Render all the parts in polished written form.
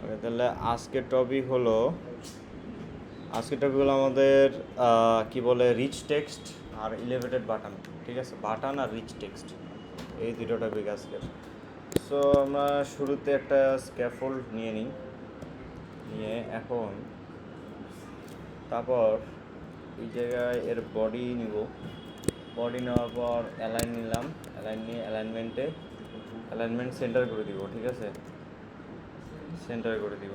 তাহলে আজকের টপিক হলো আমাদের কি বলে রিচ টেক্সট আর এলিভেটেড বাটন। ঠিক আছে, বাটন আর রিচ টেক্সট, এই দুটো টপিক আজকের। সো আমরা শুরুতে একটা স্ক্যাফোল্ড নিয়ে এখন তারপর এই জায়গায় এর বডি বডি নেওয়ার পর অ্যালাইনমেন্ট সেন্টার করে দিব। ঠিক আছে, সেন্টার করে দিব।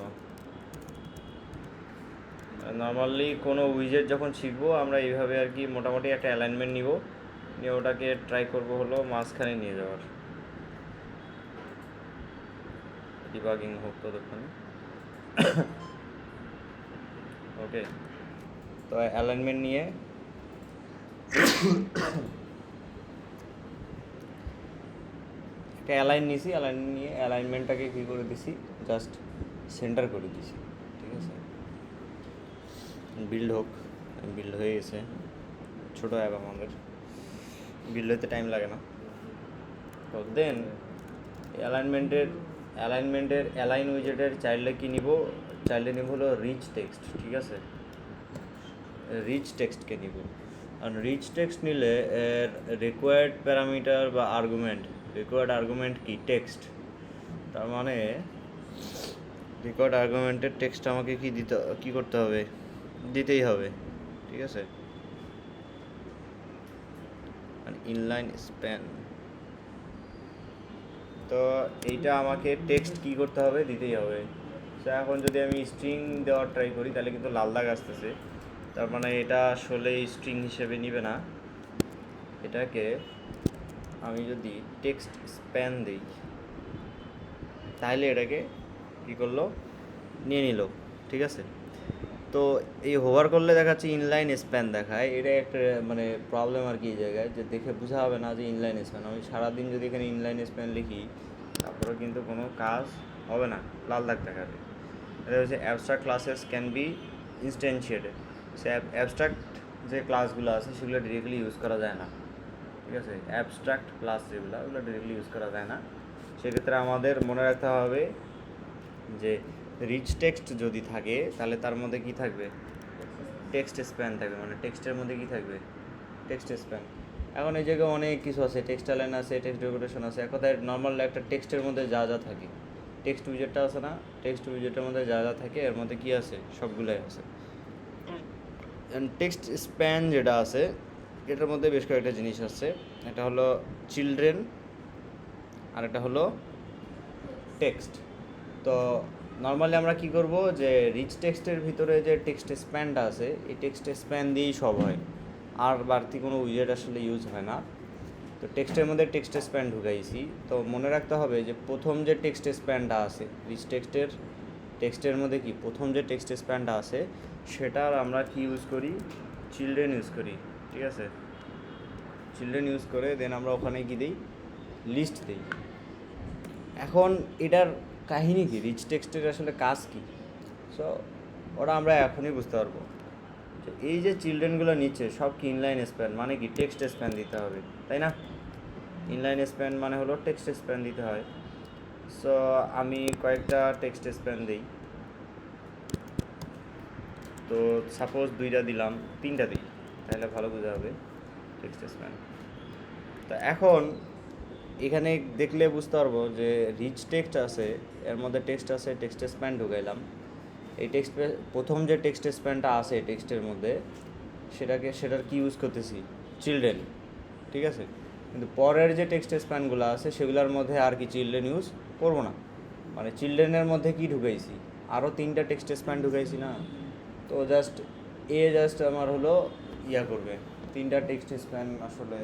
নর্মালি কোনো উইজেট যখন শিখবো আমরা এইভাবে আর কি মোটামুটি একটা অ্যালাইনমেন্ট নিয়ে ওটাকে ট্রাই করবো হলো মাঝখানে নিয়ে যাওয়ার, ডিবাগিং হোক ততক্ষণে। ওকে, তো অ্যালাইনমেন্ট নিয়ে একটা অ্যালাইনমেন্টটাকে কী করে দিছি, জাস্ট সেন্টার করে দিছি। ঠিক আছে, বিল্ড হয়ে গেছে। ছোটো অ্যাপ আমাদের, বিল্ড হতে টাইম লাগে না। তো দেন অ্যালাইন উইজেটের চাইল্ডে নিব হলো রিচ টেক্সট। ঠিক আছে, রিচ টেক্সটকে নিব। আর রিচ টেক্সট নিলে এর রিকোয়ার্ড প্যারামিটার বা আর্গুমেন্ট কি টেক্সট। তার মানে রিকোয়ার্ড আর্গুমেন্টের টেক্সট আমাকে কি করতে হবে, দিতেই হবে। ঠিক আছে, ইনলাইন স্প্যান, তো এইটা আমাকে টেক্সট কি করতে হবে, দিতেই হবে। তো এখন যদি আমি স্ট্রিং দেওয়ার ট্রাই করি তাহলে কিন্তু লাল দাগ আসতেছে, তার মানে এটা আসলে স্ট্রিং হিসেবে নিবে না। এটাকে আমি যদি টেক্সট স্প্যান দিই তাহলে এটাকে কী করলো, নিয়ে নিল। ঠিক আছে, তো এই হোভার করলে দেখাচ্ছে ইনলাইন স্প্যান দেখায়। এটা একটা মানে প্রবলেম আর কি এই জায়গায়, যে দেখে বোঝা হবে না যে ইনলাইন স্প্যান। আমি সারাদিন যদি এখানে ইনলাইন স্প্যান লিখি তারপরে কিন্তু কোনো কাজ হবে না, লাল দাগ দেখাবে। এটা হচ্ছে abstract classes can be instantiated. সে অ্যাবস্ট্রাক্ট যে ক্লাসগুলো আছে সেগুলো ডিরেক্টলি ইউজ করা যায় না। ঠিক আছে, অ্যাবস্ট্রাক্ট ক্লাস ওগুলো ডিরেক্টলি ইউজ করা যায় না। সেক্ষেত্রে আমাদের মনে রাখতে হবে যে রিচ টেক্সট যদি থাকে তাহলে তার মধ্যে কি থাকবে, টেক্সট স্প্যান থাকবে। মানে টেক্সটের মধ্যে কি থাকবে, টেক্সট স্প্যান। এখন এই জায়গায় অনেক কিছু আছে, টেক্সট অ্যালাইন আছে, টেক্সট ডেকোরেশন আছে। এক কথায় নর্মাল একটা টেক্সটের মধ্যে যা থাকে, টেক্সট উইজেটটা আছে না, টেক্সট উইজেটের মধ্যে যা থাকে এর মধ্যে কি আছে, সবগুলোই আছে। টেক্সট স্প্যান যেটা আছে এটার মধ্যে বেশ কয়েকটা জিনিস আছে। এটা হলো চিলড্রেন আর এটা হলো টেক্সট। তো নর্মালি আমরা কি করব, যে রিচ টেক্সটের ভিতরে যে টেক্সট স্প্যানটা আছে এই টেক্সট স্প্যান দিয়েই সব হয়, আর বাড়তি কোনো উইজেট আসলে ইউজ হয় না। তো টেক্সটের মধ্যে টেক্সট স্প্যান ঢুকাইছি। তো মনে রাখতে হবে যে প্রথম যে টেক্সট স্প্যানটা আছে রিচ টেক্সটের মধ্যে কি প্রথম যে টেক্সট স্প্যানটা আছে সেটার আমরা কি ইউজ করি, চিলড্রেন ইউজ করি। ঠিক আছে, চিলড্রেন ইউজ করে দেন আমরা ওখানে কি দিই, লিস্ট দিই। এখন এটার কাহিনী কি, রিচ টেক্সটের আসলে কাজ কি, সো ওটা আমরা এখনই বুঝতে পারবো। এই যে চিলড্রেনগুলো নিচ্ছে সব কি ইনলাইন স্প্যান, মানে কি টেক্সট স্প্যান দিতে হবে, তাই না? ইনলাইন স্প্যান মানে হলো টেক্সট স্প্যান দিতে হয়। সো আমি কয়েকটা টেক্সট স্প্যান দিই। তো সাপোজ 2টা দিলাম, 3টা দিই, তাহলে ভালো বোঝা হবে টেক্সট স্প্যান। তো এখন এখানে দেখলে বুঝতে পারবো যে রিচ টেক্সট আছে, এর মধ্যে টেক্সট আছে, টেক্সট স্প্যান ঢুকাইলাম। এই প্রথম যে টেক্সট স্প্যানটা আছে টেক্সটের মধ্যে সেটার কি ইউজ করতেছি, চিলড্রেন। ঠিক আছে, কিন্তু পরের যে টেক্সট স্প্যানগুলো আছে সেগুলোর মধ্যে আর কি চিলড্রেন ইউজ করবো না। মানে চিলড্রেনের মধ্যে কি ঢুকাইছি, আরও 3টা টেক্সট স্প্যান ঢুকাইছি না। তো জাস্ট আমার হলো করবে 3টা টেক্সট স্প্যান আসলে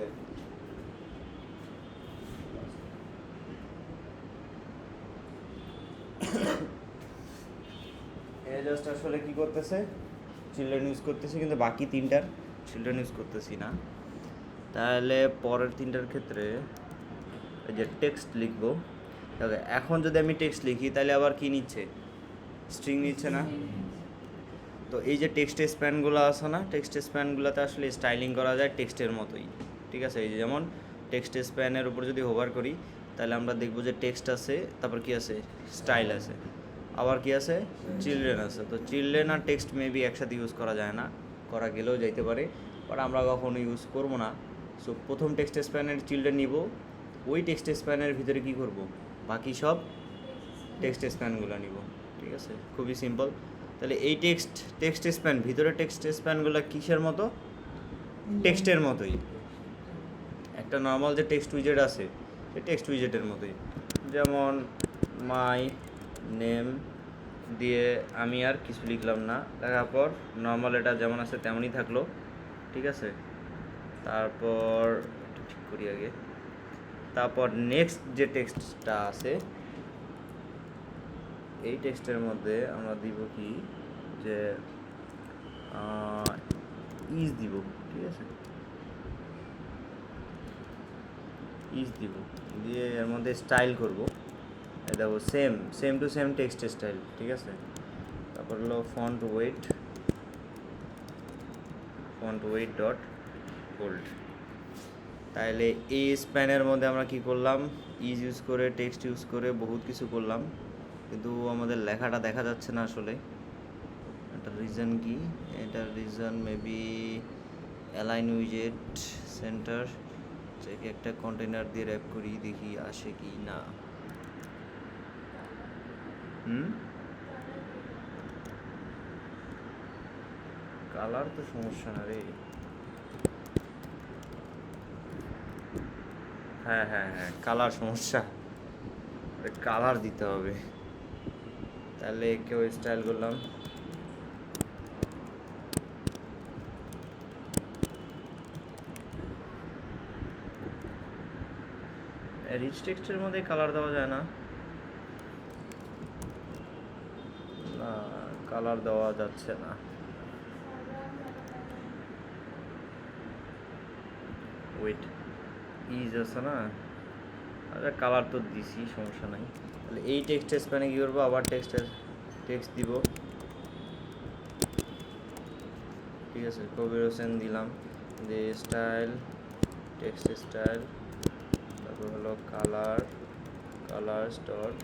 জাস্ট আসলে কী করতেছে, চিলড্রেন ইউজ করতেছি, কিন্তু বাকি 3টার চিলড্রেন ইউজ করতেছি না। তাহলে পরের 3টার ক্ষেত্রে এই যে টেক্সট লিখবো, এখন যদি আমি টেক্সট লিখি তাহলে আবার কি নিচ্ছে, স্ট্রিং নিচ্ছে না। তো এই যে টেক্সট স্প্যানগুলো আছে না, টেক্সট স্প্যানগুলোতে আসলে স্টাইলিং করা যায় টেক্সটের মতোই। ঠিক আছে, এই যে যেমন টেক্সট স্প্যানের উপর যদি হোভার করি তাহলে আমরা দেখবো যে টেক্সট আছে, তারপর কি আছে, স্টাইল আছে। আবার কি আছে, চিলড্রেন আছে। তো চিলড্রেন আর টেক্সট মেবি একসাথে ইউজ করা যায় না, করা গেলেও যাইতে পারে, বাট আমরা কখনো ইউজ করবো না। সো প্রথম টেক্সট স্প্যানের চিলড্রেন নিব, ওই টেক্সট স্প্যানের ভিতরে কি করব, বাকি সব টেক্সট স্প্যানগুলো নিব। ঠিক আছে, খুবই সিম্পল। তাহলে এই টেক্সট স্প্যান, ভিতরে টেক্সট স্প্যানগুলো কিসের মতো, টেক্সটের মতোই। একটা নর্মাল যে টেক্সট উইজেট আছে সেই টেক্সট উইজেটের মতোই। যেমন মাই নেম দিয়ে আমি আর কিছু লিখলাম না, লেখার পর নর্মাল এটা যেমন আছে তেমনই থাকলো। ঠিক আছে, তারপর ঠিক করি আগে, তারপর নেক্সট যে টেক্সটটা আছে এই টেক্সটের মধ্যে আমরা দিব কি, যে ইজ দিব। ঠিক আছে, ইজ দিব, দিয়ে এর মধ্যে স্টাইল করব, দেখো same to same text style. ঠিক আছে, তারপর হলো ফন্ট ওয়েট ডট বোল্ড। তাহলে এই স্প্যানের মধ্যে আমরা কি করলাম, ইজ ইউজ করে, টেক্সট ইউজ করে বহুত কিছু করলাম, কিন্তু আমাদের লেখাটা দেখা যাচ্ছে না আসলে। এটার রিজন কি, এটার রিজন মেবি অ্যালাইন উইজেট সেন্টার, যাকে একটা কন্টেনার দিয়ে র্যাপ করি, দেখি আসে কি না। কালার তো সমস্যা না রে, হ্যাঁ কালার সমস্যা, কালার দিতে হবে। তাহলে কেউ স্টাইল করলাম, রিচ টেক্সটের মধ্যে কালার দেওয়া যায় না, না কালার দেওয়া যাচ্ছে না। ওয়েট, ইজ আছে না, আচ্ছা কালার তো দিছি, সমস্যা নাই। তাহলে এই টেক্সট স্প্যানে কী করবো, আবার টেক্সট দিব। ঠিক আছে, কবির হোসেন দিলাম, যে স্টাইল, টেক্সট স্টাইল, তারপর হলো কালার ডট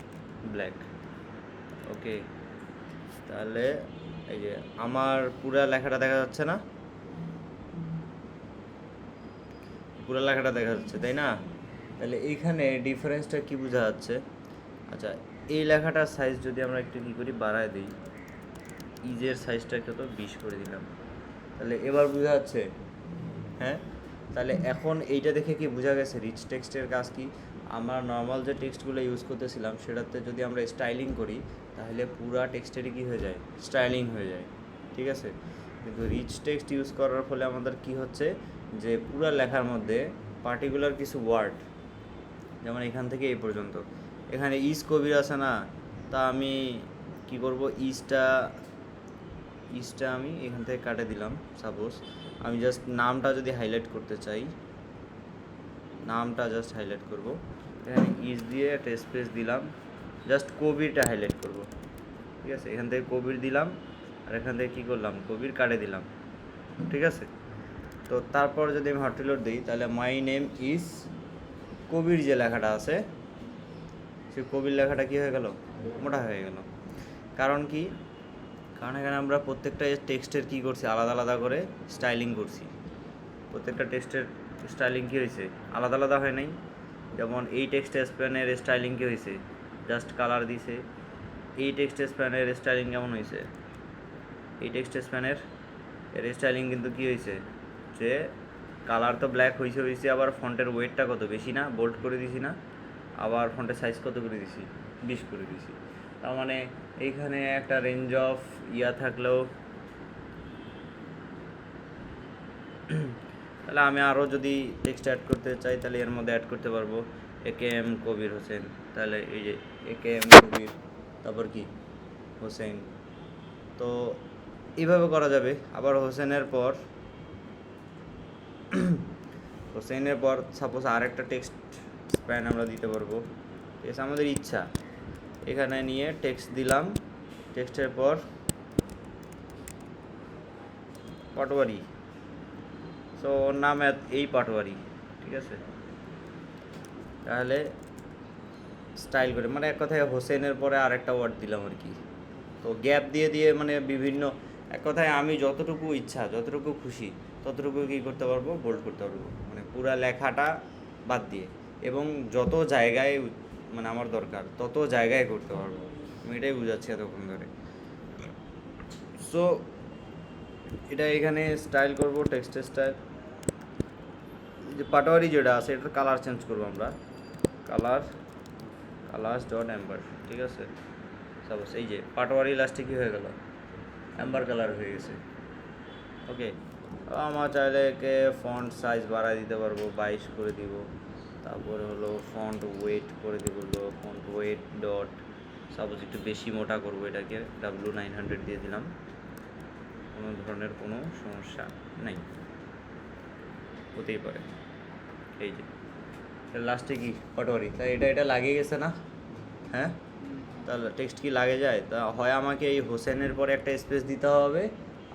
ব্ল্যাক। ওকে, তাহলে এই যে আমার পুরা লেখাটা দেখা যাচ্ছে না, পুরো লেখাটা দেখা যাচ্ছে তাই না? তাহলে এইখানে ডিফারেন্সটা কি বোঝা যাচ্ছে? আচ্ছা, এই লেখাটার সাইজ যদি আমরা একটু কী করি, বাড়ায় দিই, ইজের সাইজটা কত 20 করে দিলাম, তাহলে এবার বোঝা যাচ্ছে। হ্যাঁ, তাহলে এখন এইটা দেখে কি বোঝা গেছে রিচ টেক্সটের কাজ কি। আমরা নর্মাল যে টেক্সটগুলো ইউজ করতেছিলাম সেটাতে যদি আমরা স্টাইলিং করি তাহলে পুরা টেক্সটেরই কী হয়ে যায়, স্টাইলিং হয়ে যায়। ঠিক আছে, কিন্তু রিচ টেক্সট ইউজ করার ফলে আমাদের কি হচ্ছে, যে পুরা লেখার মধ্যে পার্টিকুলার কিছু ওয়ার্ড, যেমন এখান থেকে এই পর্যন্ত, এখানে ইজ কবির আছে না, তা আমি কি করব, ইজটা আমি এখান থেকে কাটে দিলাম। সাপোজ আমি জাস্ট নামটা যদি হাইলাইট করতে চাই, নামটা জাস্ট হাইলাইট করব, এখানে ইজ দিয়ে একটা স্পেস দিলাম, জাস্ট কবিরটা হাইলাইট করব। ঠিক আছে, এখান থেকে কবির দিলাম, আর এখান থেকে কী করলাম, কবির কাটে দিলাম। ঠিক আছে, তো তারপর যদি আমি হট রিলোড দিই, তাহলে মাই নেম ইজ কবির যে লেখাটা আছে সেই কবির লেখাটা কী হয়ে গেল, মোটা হয়ে গেল। কারণ কি, কারণ এখানে আমরা প্রত্যেকটা টেক্সটের কী করছি, আলাদা আলাদা করে স্টাইলিং করছি। প্রত্যেকটা টেক্সটের স্টাইলিং কী হয়েছে, আলাদা আলাদা হয় নাই। যেমন এই টেক্সট স্প্যানের স্টাইলিং কী হয়েছে, জাস্ট কালার দিছে। এই টেক্সট স্প্যানের স্টাইলিং কেমন হয়েছে, এই টেক্সট স্প্যানের এর স্টাইলিং কিন্তু কী হয়েছে, যে কালার তো ব্ল্যাক হয়েছে, আবার ফন্টের ওয়েটটা কত বেশি না, বোল্ড করে দিছি না, আবার ফন্টের সাইজ কত করে দিছি, 20 করে দিছি। তার মানে এইখানে একটা রেঞ্জ অফ থাকলেও, তাহলে আমি আরও যদি টেক্সট অ্যাড করতে চাই তাহলে এর মধ্যে অ্যাড করতে পারবো AKM কবির হোসেন। তাহলে এই যে AKM কবির, তারপর কি হোসেন, তো এইভাবে করা যাবে। আবার হোসেনের পর সাপোজ আরেকটা টেক্সট স্প্যান আমরা দিতে পারবো। ঠিক আছে, আমাদের ইচ্ছা, এখানে নিয়ে টেক্সট দিলাম, টেক্সটের পর পাটোয়ারি, সো ওর নাম এই পাটোয়ারি। ঠিক আছে, তাহলে স্টাইল করে, মানে এক কথায় হোসেনের পরে আরেকটা ওয়ার্ড দিলাম আর কি। তো গ্যাপ দিয়ে দিয়ে মানে বিভিন্ন, এক কথায় আমি যতটুকু ইচ্ছা যতটুকু খুশি ততটুকু কী করতে পারবো, বোল্ড করতে পারবো, মানে পুরা লেখাটা বাদ দিয়ে, এবং যত জায়গায় মানে আমার দরকার তত জায়গায় করতে পারবো। আমি এটাই বুঝাচ্ছি এতক্ষণ ধরে। সো এটা এখানে স্টাইল করব, টেক্সটের স্টাইল, যে পাটোয়ারি যেটা আছে এটার কালার চেঞ্জ করবো আমরা, কালার্স ডট অ্যাম্বার, ঠিক আছে। সাপোজ এই যে পাটোয়ারি লাস্টে কী হয়ে গেল, অ্যাম্বার কালার হয়ে গেছে। ওকে, আমার চাইলে একে ফন্ট সাইজ বাড়ায় দিতে পারবো, 22 করে দিব। তারপরে হলো ফন্ট ওয়েট করে দিব, ফন্ট ওয়েট ডট, সাপোজ একটু বেশি মোটা করবো এটাকে, W900 দিয়ে দিলাম, কোনো ধরনের কোনো সমস্যা নেই, হতেই পারে। এই যে লাস্টে কি পাটোয়ারি, তাই এটা লাগিয়ে গেছে না, হ্যাঁ। তাহলে টেক্সট কি লাগে যায়, তা হয় আমাকে এই হোসেনের পরে একটা স্পেস দিতে হবে,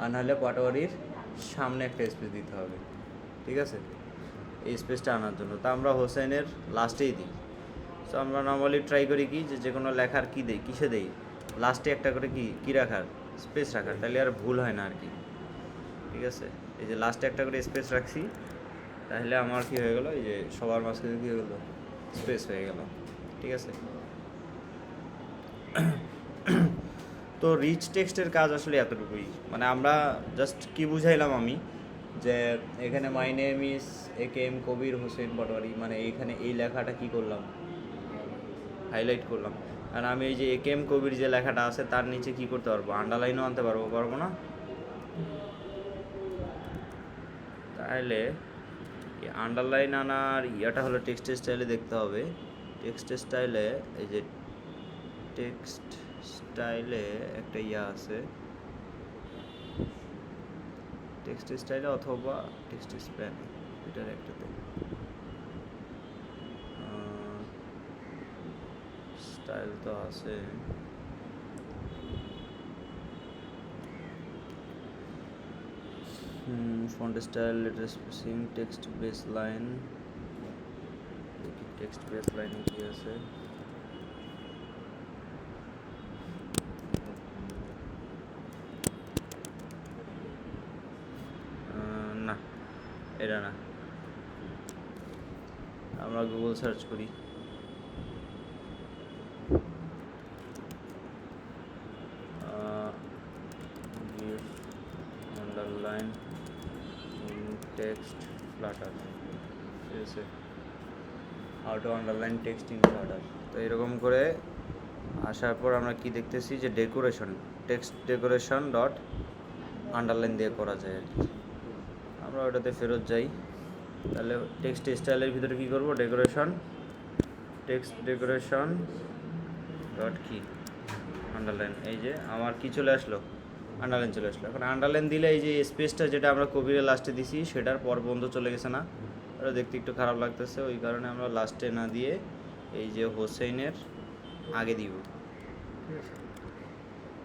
আর নাহলে পাটোয়ারির সামনে একটা স্পেস দিতে হবে, ঠিক আছে, এই স্পেসটা আনার জন্য। তা আমরা হোসেনের লাস্টেই দিই। সো আমরা নর্মালি ট্রাই করি কি, যে কোনো লেখার কী দেই, কিসে দেই, লাস্টে একটা করে কী রাখার, স্পেস রাখার, তাহলে আর ভুল হয় না আর কি, ঠিক আছে। এই যে লাস্টে একটা করে স্পেস রাখছি, তাহলে আমার কী হয়ে গেল, এই যে সবার মাঝখানে কী হয়ে গেলো, স্পেস হয়ে গেল, ঠিক আছে। তো রিচ টেক্সটের কাজ আসলে এতটুকুই, মানে আমরা জাস্ট কি বুঝাইলাম আমি, যে এখানে my name is AK-M Kabir Hossain Patwari, মানে এইখানে এই লেখাটা কি করলাম, হাইলাইট করলাম। আর আমি এই যে AK-M কবির যে লেখাটা আছে তার নিচে কি করতে পারবো, আন্ডারলাইনও আনতে পারবো না। তাহলে আন্ডারলাইন আনার ইয়াটা হলো টেক্সটের স্টাইলে দেখতে হবে। টেক্সটের স্টাইলে এই যে টেক্সট স্টাইলে একটা ইয়া আছে, টেক্সট স্টাইলে অথবা টেক্সট স্প্যান, এটার একটাতে স্টাইল তো আছে। Font style, letter spacing, text base line, text base লাইনে কি আছে, না এটা না, আমরা গুগল সার্চ করি, আন্ডারলাইন টেক্সট ফ্লাটার, ঠিক আছে, how to underline text in Flutter. তো এরকম করে আসার পর আমরা কি দেখতেছি, যে decoration, text decoration dot underline দিয়ে করা যায় আর কি। আমরা ওটাতে ফেরত যাই, তাহলে টেক্সট স্টাইলের ভিতরে কী করবো, ডেকোরেশন, টেক্সট ডেকোরেশন ডট কি আন্ডারলাইন, এই যে আমার কি চলে আসলো, আন্ডারলাইন চলে আসলো। এখন আন্ডারলাইন দিলে এই যে স্পেসটা যেটা আমরা কবিরের লাস্টে দিছি সেটার পর বন্ধ চলে গেছে না, ওটা দেখতে একটু খারাপ লাগতেছে, ওই কারণে আমরা লাস্টে না দিয়ে এই যে হোসেনের আগে দিব, ঠিক আছে।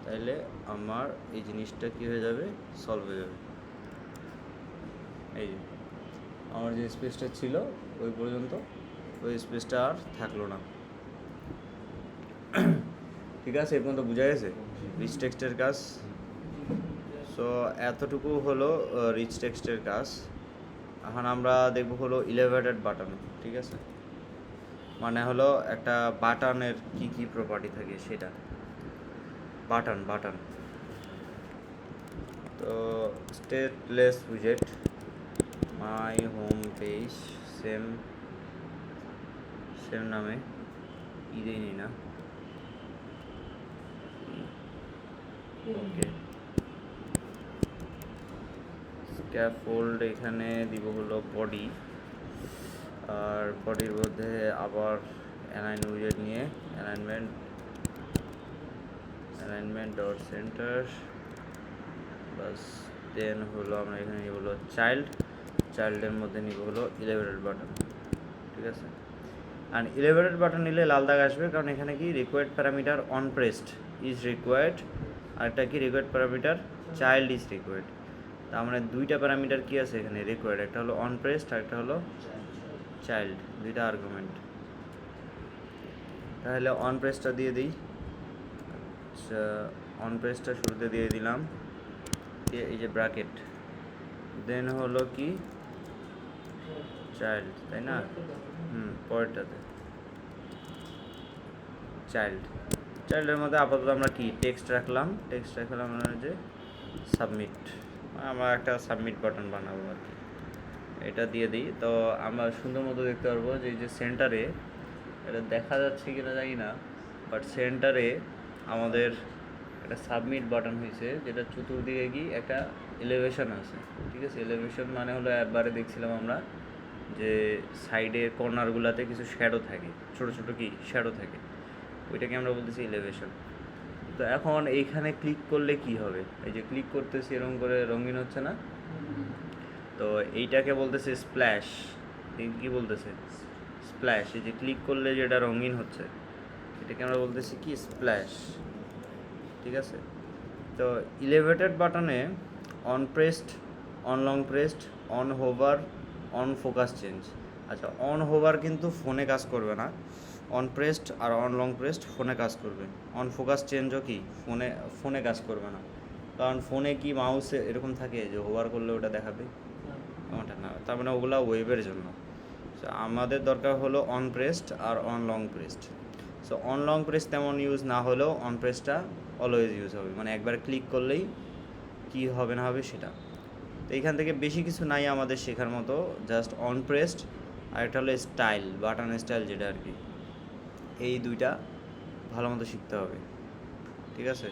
তাইলে আমার এই জিনিসটা কী হয়ে যাবে, সলভ হয়ে যাবে। এই যে আমার যে স্পেসটা ছিল ওই পর্যন্ত, ওই স্পেসটা আর থাকলো না, ঠিক আছে। এর পর্যন্ত বোঝা গেছে রিচ টেক্সটের কাজ। সো এতটুকু হলো রিচ টেক্সটের কাজ। এখন আমরা দেখব হলো এলিভেটেড বাটন, ঠিক আছে, মানে হলো একটা বাটনের কি কি প্রপার্টি থাকে সেটা, বাটন তো স্টেটলেস উইজেট, মাই হোম পেজ, সেম নামে দেয়নি না, ওকে। স্ক্যাফোল্ড এখানে দিব হলো বডি, আর বডির মধ্যে আবার অ্যালাইন উইজেট নিয়ে অ্যালাইনমেন্ট ডট সেন্টার, বাস। দেন হলো আমরা এখানে নিব হলো চাইল্ডের মধ্যে নিব হলো এলিভেটেড বাটন, ঠিক আছে। আর এলিভেটেড বাটন নিলে লাল দাগ আসবে, কারণ এখানে কি required parameter on pressed is required, আরেকটা কি required parameter child is required. তার মানে দুইটা প্যারামিটার কি আছে এখানে রিকোয়ার্ড, একটা হলো অন প্রেসড আর একটা হলো চাইল্ড, দুইটা আর্গুমেন্ট। তাহলে অন প্রেসটা দিয়ে দিই, আচ্ছা, অন প্রেসটা শুরুতে দিয়ে দিলাম, দিয়ে এই যে ব্র্যাকেট, দেন হলো কি চাইল্ড, তাই না? পরেরটাতে চাইল্ডের মধ্যে আপাতত আমরা কি টেক্সট রাখলাম আমরা যে সাবমিট, আমরা একটা সাবমিট বাটন বানাবো আর কি, এটা দিয়ে দিই। তো আমরা সুন্দর মতো দেখতে পারবো যে এই যে সেন্টারে, এটা দেখা যাচ্ছে কিনা জানি না, বাট সেন্টারে আমাদের একটা সাবমিট বাটন হয়েছে, যেটা চতুর্দিকে কি একটা এলিভেশন আছে, ঠিক আছে? এলিভেশন মানে হলো একবারে দেখছিলাম আমরা যে সাইডের কর্নারগুলোতে কিছু শ্যাডো থাকে, ছোট ছোট কি শ্যাডো থাকে, ওইটাকে আমরা বলতেছি এলিভেশন। তো এখন এইখানে ক্লিক করলে কি হবে? এই যে ক্লিক করতেছি এরকম করে রঙিন হচ্ছে না, তো এইটাকে বলতেছে স্প্ল্যাশ। কি বলতেছে? স্প্ল্যাশ। এই যে ক্লিক করলে যেটা রঙিন হচ্ছে এটাকে আমরা বলতেছি কি স্প্ল্যাশ, ঠিক আছে? তো ইলেভেটেড বাটনে on pressed, on long pressed, on hover, on focus change. আচ্ছা, অন হোভার কিন্তু ফোনে কাজ করবে না, অন প্রেসড আর অন লং প্রেসড ফোনে কাজ করবে। অন ফোকাস চেঞ্জও কি ফোনে কাজ করবে না, কারণ ফোনে কি মাউসে এরকম থাকে যে হোভার করলে ওটা দেখাবে, ওটা না, তার মানে ওগুলা ওয়েবের জন্য। সো আমাদের দরকার হলো অন প্রেসড আর on long pressed. So on long press তেমন ইউজ না হলেও অন প্রেসটা অলওয়েজ ইউজ হবে, মানে একবার ক্লিক করলেই কি হবে না হবে সেটা। তো এইখান থেকে বেশি কিছু নাই আমাদের শেখার মতো, জাস্ট অন প্রেসড আর একটা হলো স্টাইল, বাটন স্টাইল যেটা আর কি, এই দুইটা ভালো মতো শিখতে হবে, ঠিক আছে?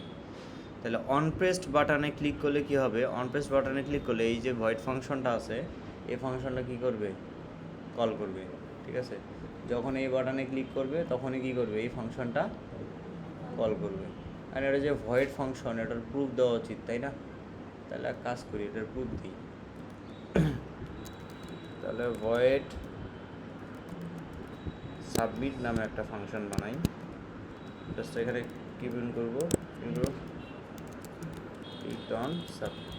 তাহলে অন প্রেসড বাটনে ক্লিক করলে কি হবে? অন প্রেসড বাটনে ক্লিক করলে এই যে ভয়েড ফাংশনটা আছে, এই ফাংশনটা কি করবে? কল করবে, ঠিক আছে? যখন এই বাটনে ক্লিক করবে তখনই কি করবে? এই ফাংশনটা কল করবে। আর এটা যে ভয়েড ফাংশন, এটার প্রুফ দেওয়া উচিত, তাই না? তাহলে এক কাজ করি, এটার প্রুফ দিই। তাহলে ভয়েড সাবমিট নামে একটা ফাংশন বানাই, জাস্ট এখানে কি প্রিন্ট করবো? রিটার্ন সাবমিট,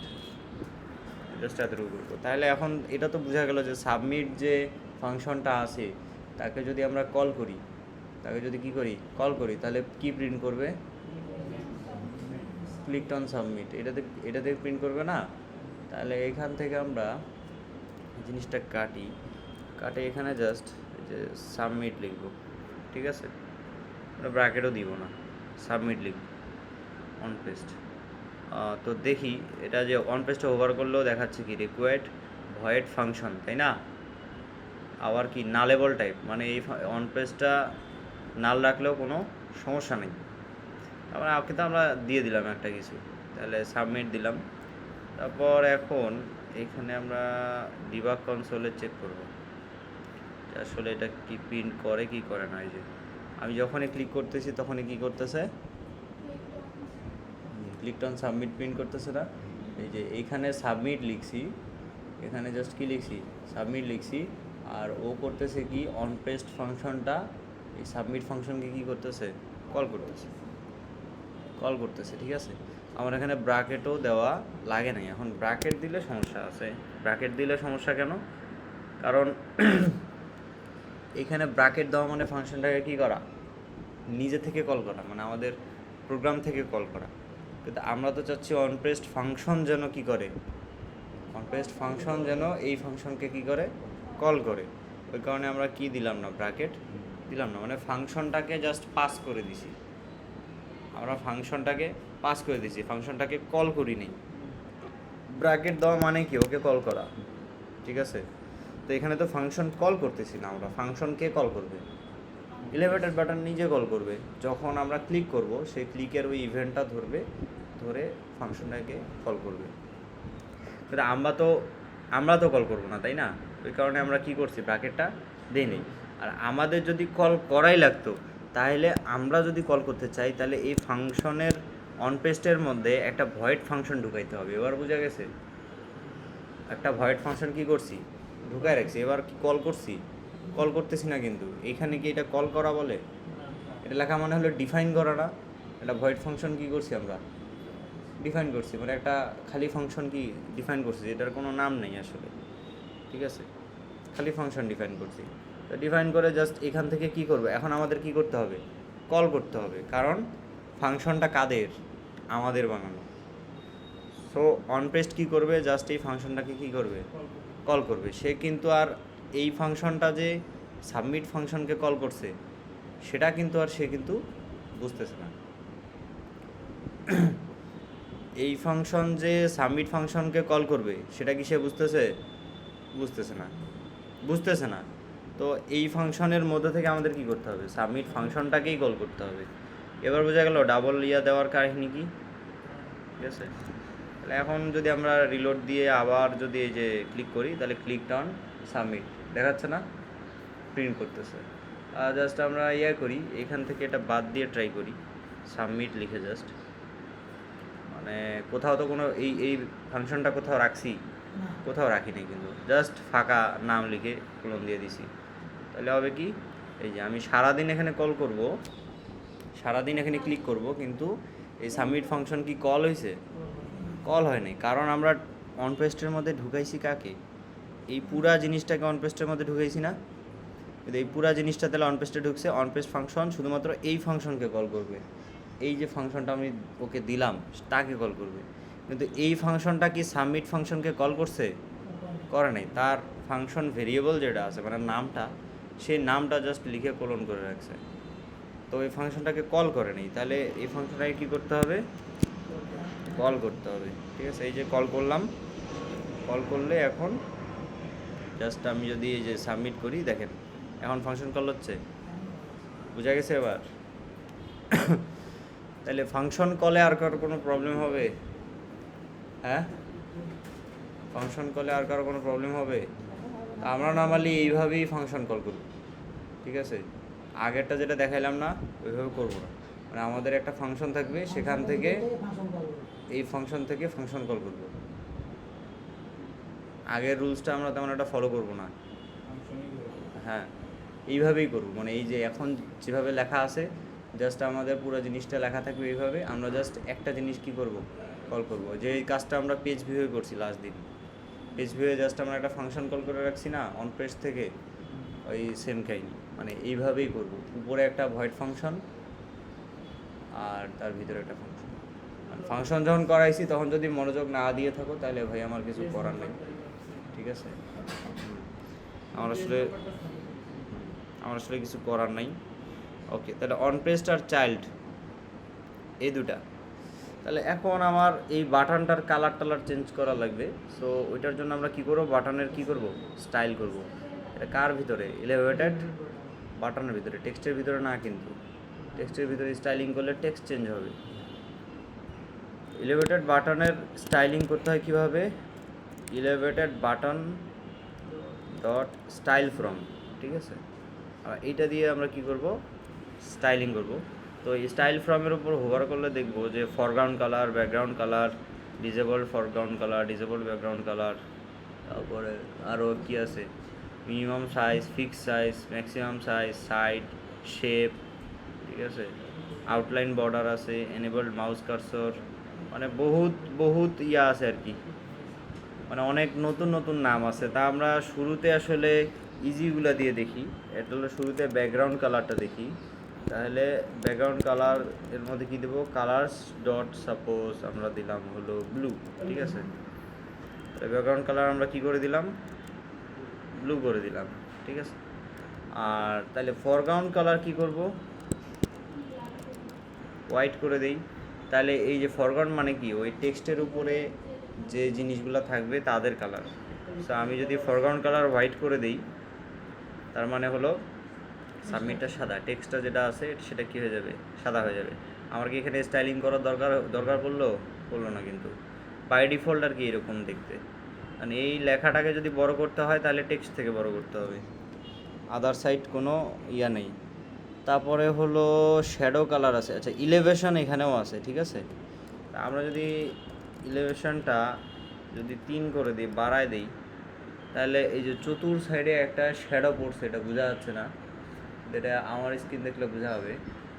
জাস্ট এতটুকু করবো। তাহলে এখন এটা তো বোঝা গেল যে সাবমিট যে ফাংশনটা আছে তাকে যদি আমরা কল করি, তাকে যদি কি করি? কল করি, তাহলে কি প্রিন্ট করবে? ক্লিকড অন সাবমিট, এটাতে প্রিন্ট করবে না? তাহলে এখান থেকে আমরা জিনিসটা কাটে এখানে জাস্ট যে সাবমিট লিখব, ঠিক আছে? আমরা ব্র্যাকেটও দিব না, সাবমিট লিখব অন পেস্ট। তো দেখি এটা যে অন পেস্টে ওভার করলেও দেখাচ্ছে কি রিকোয়ার্ড ভয়েড ফাংশন, তাই না? আবার কি নালেবল টাইপ, মানে এই অন পেস্টটা নাল রাখলেও কোনো সমস্যা নেই। তারপরে কিন্তু আমরা দিয়ে দিলাম একটা কিছু, তাহলে সাবমিট দিলাম। তারপর এখন এখানে আমরা ডিবাগ কনসোলে চেক করব যে আসলে এটা কি প্রিন্ট করে কি করে না। এই যে আমি যখনই ক্লিক করতেছি তখনই কি করতেছে? ক্লিক অন সাবমিট প্রিন্ট করতেছে না? এই যে এইখানে সাবমিট লিখছি, এখানে জাস্ট কি লিখছি? সাবমিট লিখছি। আর ও করতেছে কি? অন পেস্ট ফাংশনটা এই সাবমিট ফাংশনকে কি করতেছে? কল করতেছে, ঠিক আছে? আমার এখানে ব্র্যাকেটও দেওয়া লাগে নাই। এখন ব্র্যাকেট দিলে সমস্যা আছে। ব্র্যাকেট দিলে সমস্যা কেন? কারণ এখানে ব্র্যাকেট দেওয়া মানে ফাংশনটাকে কী করা? নিজে থেকে কল করা, মানে আমাদের প্রোগ্রাম থেকে কল করা। কিন্তু আমরা তো চাচ্ছি অনপ্রেসড ফাংশন যেন কী করে? অনপ্রেসড ফাংশন যেন এই ফাংশনকে কী করে? কল করে। ওই কারণে আমরা কি দিলাম না? ব্র্যাকেট দিলাম না, মানে ফাংশনটাকে জাস্ট পাস করে দিছি। আমরা ফাংশনটাকে পাস করে দিছি, ফাংশনটাকে কল করি নি। ব্র্যাকেট দেওয়া মানে কি? ওকে কল করা, ঠিক আছে? তো এখানে তো ফাংশন কল করতেছি না, আমরা ফাংশনকে কল করবে। এলিভেটেড বাটন নিজে কল করবে, যখন আমরা ক্লিক করব সেই ক্লিকের ওই ইভেন্টটা ধরে ফাংশনটাকে কল করবে। কিন্তু আমরা তো কল করবো না, তাই না? ওই কারণে আমরা কি করছি? ব্র্যাকেটটা দিই নি। আর আমাদের যদি কল করাই লাগতো, তাহলে আমরা যদি কল করতে চাই তাহলে এই ফাংশনের অনপেস্টের মধ্যে একটা ভয়েড ফাংশন ঢুকাইতে হবে। এবার বোঝা গেছে? একটা ভয়েড ফাংশন কি করছি? ঢুকাই রাখছি। এবার কি কল করতেছি না, কিন্তু এইখানে কি এটা কল করা বলে? এটা লেখা মানে হলো ডিফাইন করা না? একটা ভয়েড ফাংশন কি করছি আমরা? ডিফাইন করছি, মানে একটা খালি ফাংশন কি ডিফাইন করছি, এটার কোনো নাম নেই আসলে, ঠিক আছে? খালি ফাংশন ডিফাইন করছি। তো ডিফাইন করে জাস্ট এখান থেকে কি করবে? এখন আমাদের কি করতে হবে? কল করতে হবে, কারণ ফাংশনটা কাদের? আমাদের বানানো। সো অনপ্রেস্ট কী করবে, জাস্ট এই ফাংশনটাকে কী করবে, কল করবে। সে কিন্তু আর এই ফাংশনটা যে সাবমিট ফাংশনকে কল করছে সেটা কিন্তু আর সে কিন্তু বুঝতেছে না। এই ফাংশন যে সাবমিট ফাংশনকে কল করবে সেটা কি সে বুঝতেছে? বুঝতেছে না। তো এই ফাংশনের মধ্যে থেকে আমাদের কি করতে হবে, সাবমিট ফাংশনটাকেই কল করতে হবে। এবার বোঝা গেল ডাবল দেওয়ার কাহিনী কি। ঠিক আছে, তাহলে এখন যদি আমরা রিলোড দিয়ে আবার যদি এই যে ক্লিক করি, তাহলে ক্লিক অন সাবমিট দেখাচ্ছে না, প্রিন্ট করতেছে। জাস্ট আমরা করি, এখান থেকে এটা বাদ দিয়ে ট্রাই করি, সাবমিট লিখে জাস্ট, মানে কোথাও তো কোনো এই ফাংশনটা কোথাও রাখছি? কোথাও রাখিনি, কিন্তু জাস্ট ফাঁকা নাম লিখে কোলন দিয়ে দিছি। তাহলে হবে কি, এই যে আমি সারাদিন এখানে কল করব, সারাদিন এখানে ক্লিক করব, কিন্তু এই সাবমিট ফাংশন কি কল হয়েছে? কল হয়নি, কারণ আমরা অনপেস্টের মধ্যে ঢুকাইছি কাকে? এই পুরা জিনিসটাকে অনপেস্টের মধ্যে ঢুকাইছি না? কিন্তু এই পুরা জিনিসটা তাহলে অনপেস্টে ঢুকছে, অনপেস্ট ফাংশন শুধুমাত্র এই ফাংশনকে কল করবে, এই যে ফাংশনটা আমি ওকে দিলাম তাকে কল করবে। কিন্তু এই ফাংশনটা কি সাবমিট ফাংশনকে কল করছে? করে নাই। তার ফাংশন ভেরিয়েবল যেটা আছে, মানে নামটা, সেই নামটা জাস্ট লিখে কোলন করে রাখছে, তো এই ফাংশনটাকে কল করে নেই। তাহলে এই ফাংশনটাকে কী করতে হবে, কল করতে হবে। ঠিক আছে, এই যে কল করলাম, কল করলে এখন জাস্ট আমি যদি এই যে সাবমিট করি, দেখেন এখন ফাংশন কল হচ্ছে, বোঝা গেছে এবার? তাহলে ফাংশন কলে আর কারো কোনো প্রবলেম হবে? হ্যাঁ, ফাংশন কলে আর কারো কোনো প্রবলেম হবে? আমরা নর্মালি এইভাবেই ফাংশন কল করব। ঠিক আছে, আগেরটা যেটা দেখাইলাম না ওইভাবে করবো না, মানে আমাদের একটা ফাংশন থাকবে, সেখান থেকে এই ফাংশন থেকে ফাংশন কল করব। আগের রুলসটা আমরা তেমন একটা ফলো করব না। হ্যাঁ, এইভাবেই করব, মানে এই যে এখন যেভাবে লেখা আছে জাস্ট আমাদের পুরো জিনিসটা লেখা থাকবে এইভাবে, আমরা জাস্ট একটা জিনিস কি করব, কল করব। যে এই কাজটা আমরা পেজ ভিউয়ে করছি লাস্ট দিন, পেজ ভিউয়ে জাস্ট আমরা একটা ফাংশন কল করে রাখছি না অন পেজ থেকে, ওই সেম কাহিনী, মানে এইভাবেই করব। উপরে একটা ভয়েড ফাংশন আর তার ভিতরে একটা ফাংশন। ফাংশন যখন করাইছি তখন যদি মনোযোগ না দিয়ে থাকো তাহলে ভাই আমার কিছু করার নেই। ঠিক আছে, আমার আসলে কিছু করার নাই। ওকে, তাহলে অনপ্রেসড আর চাইল্ড এই দুটা। তাহলে এখন আমার এই বাটনটার কালার চেঞ্জ করা লাগবে। সো ওইটার জন্য আমরা কী করবো, বাটনের কী করব, স্টাইল করব। এটা কার ভিতরে? এলিভেটেড বাটনের ভিতরে, টেক্সটের ভিতরে না, কিন্তু টেক্সটের ভিতরে স্টাইলিং করলে টেক্সট চেঞ্জ হবে। এলিভেটেড বাটনের স্টাইলিং করতে হয় কীভাবে, elevated button dot style from. ঠিক আছে, আর এইটা দিয়ে আমরা কি করব, স্টাইলিং করব। তো এই স্টাইল ফ্রমের উপর হোভার করলে দেখব যে foreground colour, background colour, disable foreground colour, disable background colour, তারপরে আরও কি আছে, minimum size, fix size, maximum size, side, shape, ঠিক আছে, আউটলাইন বর্ডার আছে, এনেবলড মাউস কার্সর, মানে বহুত ইয়া আছে আর কি, মানে অনেক নতুন নাম আছে। তা আমরা শুরুতে আসলে ইজিগুলো দিয়ে দেখি। এটা হলো শুরুতে ব্যাকগ্রাউন্ড কালারটা দেখি। তাহলে ব্যাকগ্রাউন্ড কালার এর মধ্যে কী দেবো, কালার্স ডট সাপোজ আমরা দিলাম হলো ব্লু। ঠিক আছে, ব্যাকগ্রাউন্ড কালার আমরা কি করে দিলাম, ব্লু করে দিলাম। ঠিক আছে, আর তাহলে ফরগ্রাউন্ড কালার কি করব, হোয়াইট করে দেই। তাহলে এই যে ফরগ্রাউন্ড মানে কি, ওই টেক্সটের উপরে যে জিনিসগুলো থাকবে তাদের কালার। সো আমি যদি ফরগ্রাউন্ড কালার হোয়াইট করে দিই, তার মানে হলো সাবমিটটা সাদা, টেক্সটটা যেটা আছে সেটা কী হয়ে যাবে, সাদা হয়ে যাবে। আমার কি এখানে স্টাইলিং করার দরকার পড়লো না, কিন্তু বাই ডিফল্ট আর কি এরকম দেখতে। মানে এই লেখাটাকে যদি বড় করতে হয় তাহলে টেক্সট থেকে বড় করতে হবে, আদার সাইড কোনো ইয়া নেই। তারপরে হলো শ্যাডো কালার আছে, আচ্ছা ইলেভেশন এখানেও আছে। ঠিক আছে, আমরা যদি ইলেভেশনটা যদি 3 করে দিই, বাড়ায় দিই, তাহলে এই যে চতুর সাইডে একটা শ্যাডো পড়ছে, এটা বোঝা যাচ্ছে না, এটা আমার স্ক্রিন দেখলে বোঝা হবে।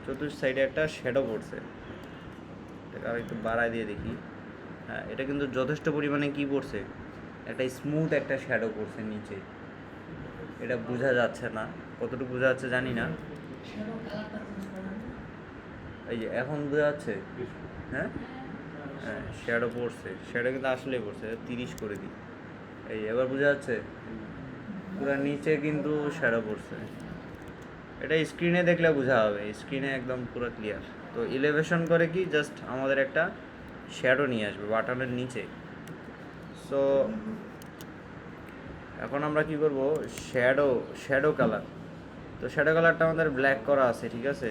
চতুর সাইডে একটা শ্যাডো পড়ছে, এটাকে আর একটু বাড়ায় দিয়ে দেখি। হ্যাঁ, এটা কিন্তু যথেষ্ট পরিমাণে কি পড়ছে, একটা স্মুথ একটা শ্যাডো পড়ছে নিচে। এটা বোঝা যাচ্ছে না, কতটুকু বোঝা যাচ্ছে জানি না। এই যে এখন বোঝা যাচ্ছে, হ্যাঁ হ্যাঁ শ্যাডো পড়ছে, শ্যাডো কিন্তু আসলেই পড়ছে, 30 করে দিই। এই এবার বোঝা যাচ্ছে পুরো নিচে কিন্তু শ্যাডো পড়ছে। এটা স্ক্রিনে দেখলে বোঝা হবে, স্ক্রিনে একদম পুরো ক্লিয়ার। তো ইলেভেশন করে কি জাস্ট আমাদের একটা শ্যাডো নিয়ে আসবে বাটনের নিচে। সো এখন আমরা কি করব, শ্যাডো কালার। তো শ্যাডো কালারটা আমাদের ব্ল্যাক করা আছে, ঠিক আছে।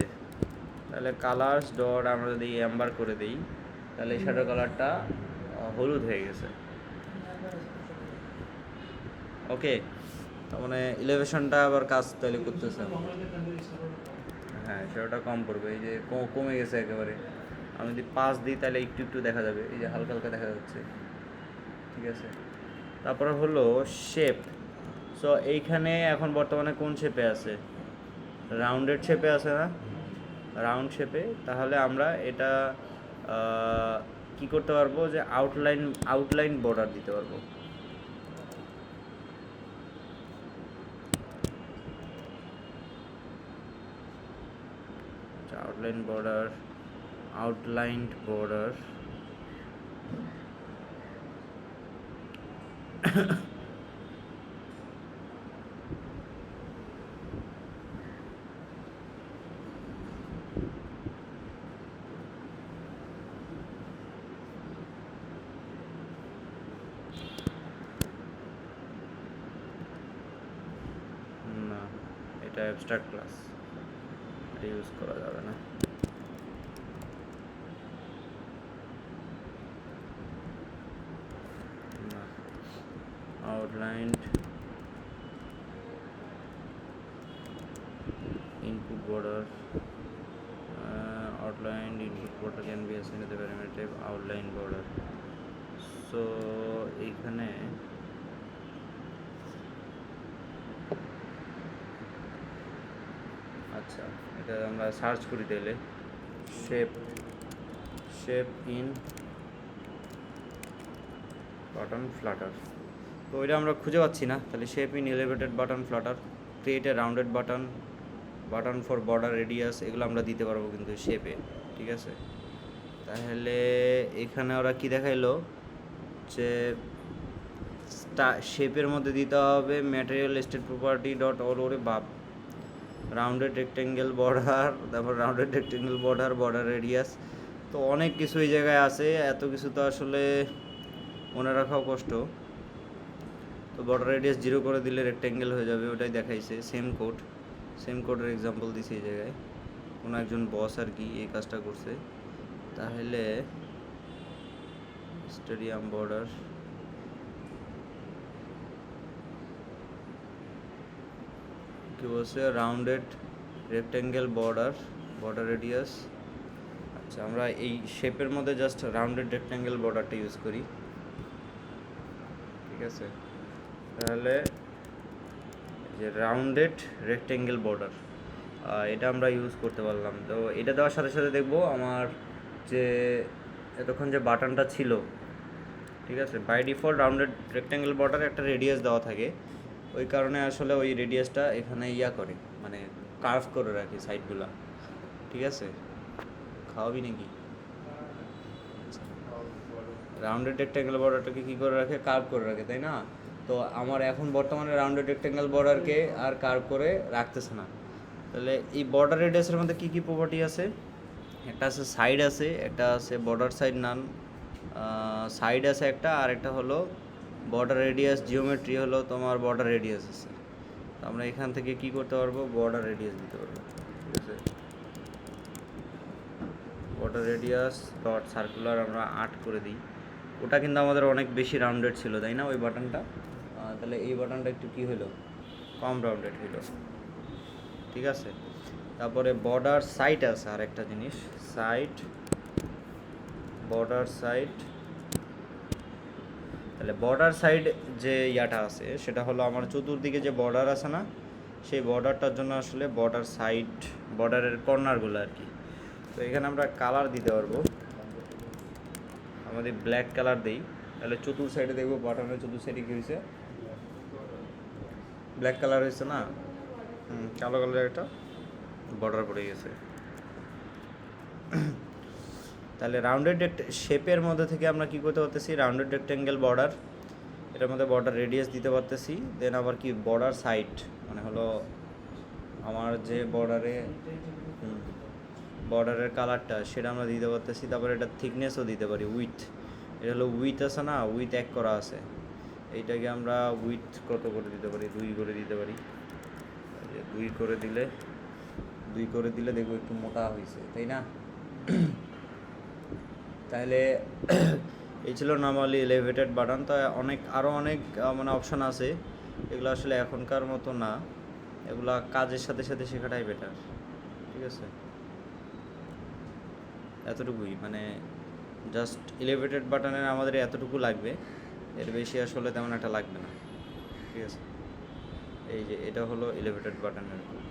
তাহলে কালার্স ডট আমরা যদি অ্যাম্বার করে দিই, তাহলে শ্যাডো কালারটা হলুদ হয়ে গেছে। ওকে, তার মানে ইলেভেশনটা আবার কাজ তাহলে করতেছে। হ্যাঁ শ্যাডোটা কম পড়বে, এই যে কমে গেছে একেবারে। আমি যদি 5 দিই তাহলে একটু একটু দেখা যাবে, এই যে হালকা হালকা দেখা যাচ্ছে, ঠিক আছে। তারপরে হলো শেপ। সো এইখানে এখন বর্তমানে কোন শেপে আছে, রাউন্ডেড শেপে আছে না, রাউন্ড শেপে। তাহলে আমরা এটা কি করতে পারবো, যে আউটলাইন বর্ডার দিতে পারবো। আউটলাইন্ড বর্ডার না, এটা অ্যাবস্ট্রাক্ট ক্লাস, এটা ইউজ করা যাবে না। outlined input border, outlined input border can be assigned to the parameter outline border. So এখানে আচ্ছা এটা আমরা সার্চ করি তাহলে শেপ ইন বাটন ফ্লাটার। তো ওইটা আমরা খুঁজে পাচ্ছি না, তাহলে shape in elevated button Flutter, create a rounded button for border radius, এগুলো আমরা দিতে পারবো কিন্তু শেপে, ঠিক আছে। তাহলে এখানে ওরা কি দেখাইলো, যে শেপের মধ্যে দিতে হবে material state property dot all, ওরে বাপ, রাউন্ডেড রেক্টেঙ্গেল বর্ডার, তারপর রাউন্ডেড রেক্টেঙ্গেল বর্ডার রেডিয়াস। তো অনেক কিছু এই জায়গায় আছে, এত কিছু তো আসলে মনে রাখাও কষ্ট। তো বর্ডার রেডিয়াস 0 করে দিলে রেক্টেঙ্গেল হয়ে যাবে, ওটাই দেখাইছে। সেম কোডের এক্সাম্পল দিছে এই জায়গায়, কোনো একজন বস আর কি এই কাজটা করছে। তাহলে স্টেডিয়াম বর্ডার, কি বলছে, রাউন্ডেড রেক্টেঙ্গেল বর্ডার রেডিয়াস। আচ্ছা আমরা এই শেপের মধ্যে জাস্ট রাউন্ডেড রেক্টেঙ্গেল বর্ডারটা ইউজ করি, ঠিক আছে। তাহলে যে রাউন্ডেড রেক্টেঙ্গেল বর্ডার, এটা আমরা ইউজ করতে পারলাম। তো এটা দেওয়ার সাথে সাথে দেখবো আমার যে এতক্ষণ যে বাটনটা ছিল, ঠিক আছে, বাই ডিফল্ট রাউন্ডেড রেক্টেঙ্গেল বর্ডারে একটা রেডিয়াস দেওয়া থাকে, ওই কারণে আসলে ওই রেডিয়াসটা এখানে করে, মানে কার্ভ করে রাখি সাইডগুলা, ঠিক আছে। খাওয়াবি নাকি? রাউন্ডেড রেক্টেঙ্গেল বর্ডারটাকে কী করে রাখে, কার্ভ করে রাখে, তাই না। তো আমার এখন বর্তমানে রাউন্ডেড রেক্টেঙ্গেল বর্ডারকে আর কার্ভ করে রাখতেছে না। তাহলে এই বর্ডার রেডিয়াসের মধ্যে কী কী প্রপার্টি আছে, একটা আছে সাইড আছে, একটা আছে বর্ডার সাইড নান, সাইড আছে একটা, আর একটা হলো বর্ডার রেডিয়াস জিওমেট্রি হলো তোমার বর্ডার রেডিয়াস আছে। তো আমরা এখান থেকে কি করতে পারবো, বর্ডার রেডিয়াস দিতে পারবো, ঠিক আছে। বর্ডার রেডিয়াস ডট সার্কুলার আমরা 8 করে দিই। ওটা কিন্তু আমাদের অনেক বেশি রাউন্ডেড ছিল, তাই না, ওই বাটনটা। তাহলে এই বাটনটা একটু কী হলো, কম রাউন্ডেড হলো, ঠিক আছে। তারপরে বর্ডার সাইড আছে আর একটা জিনিস, বর্ডার সাইড। তাহলে বর্ডার সাইড যে ইয়াটা আছে সেটা হলো আমার চতুর্দিকে যে বর্ডার আছে না, সেই বর্ডারটার জন্য আসলে বর্ডার সাইড, বর্ডারের কর্নারগুলো আর কি। তো এখানে আমরা কালার দিতে পারবো, আমাদের ব্ল্যাক কালার দিই, তাহলে চতুর সাইডে দেখবো বাটনের চতুর সাইডে কী হয়েছে, ব্ল্যাক কালার হয়েছে না, কালো কালারের একটা বর্ডার পড়ে গেছে। তাহলে রাউন্ডেড শেপের মধ্যে থেকে আমরা কি করতে পারতেছি, রাউন্ডেড রেক্টেঙ্গেল বর্ডার, এটার মধ্যে বর্ডার রেডিয়াস দিতে পারতেছি। দেন আবার কি বর্ডার সাইড, মানে হলো আমার যে বর্ডারের কালারটা সেটা আমরা দিতে পারতেছি। তারপরে এটা থিকনেসও দিতে পারি, উইথ, এটা হলো উইথ আছে না, উইথ এক করা আছে, এইটাকে আমরা উইথ কত করে দিতে পারি, 2 করে দিতে পারি। 2 করে দিলে দেখবো একটু মোটা হয়েছে, তাই না? তাহলে এই ছিল নর্মালি এলিভেটেড বাটন। তো আরও অনেক মানে অপশান আছে, এগুলো আসলে এখনকার মতো না, এগুলা কাজের সাথে সাথে শেখাটাই বেটার, ঠিক আছে? এতটুকুই, মানে জাস্ট এলিভেটেড বাটনের আমাদের এতটুকু লাগবে, এর বেশি আসলে তেমন একটা লাগবে না, ঠিক আছে? এই যে এটা হলো এলিভেটেড বাটনের কোড।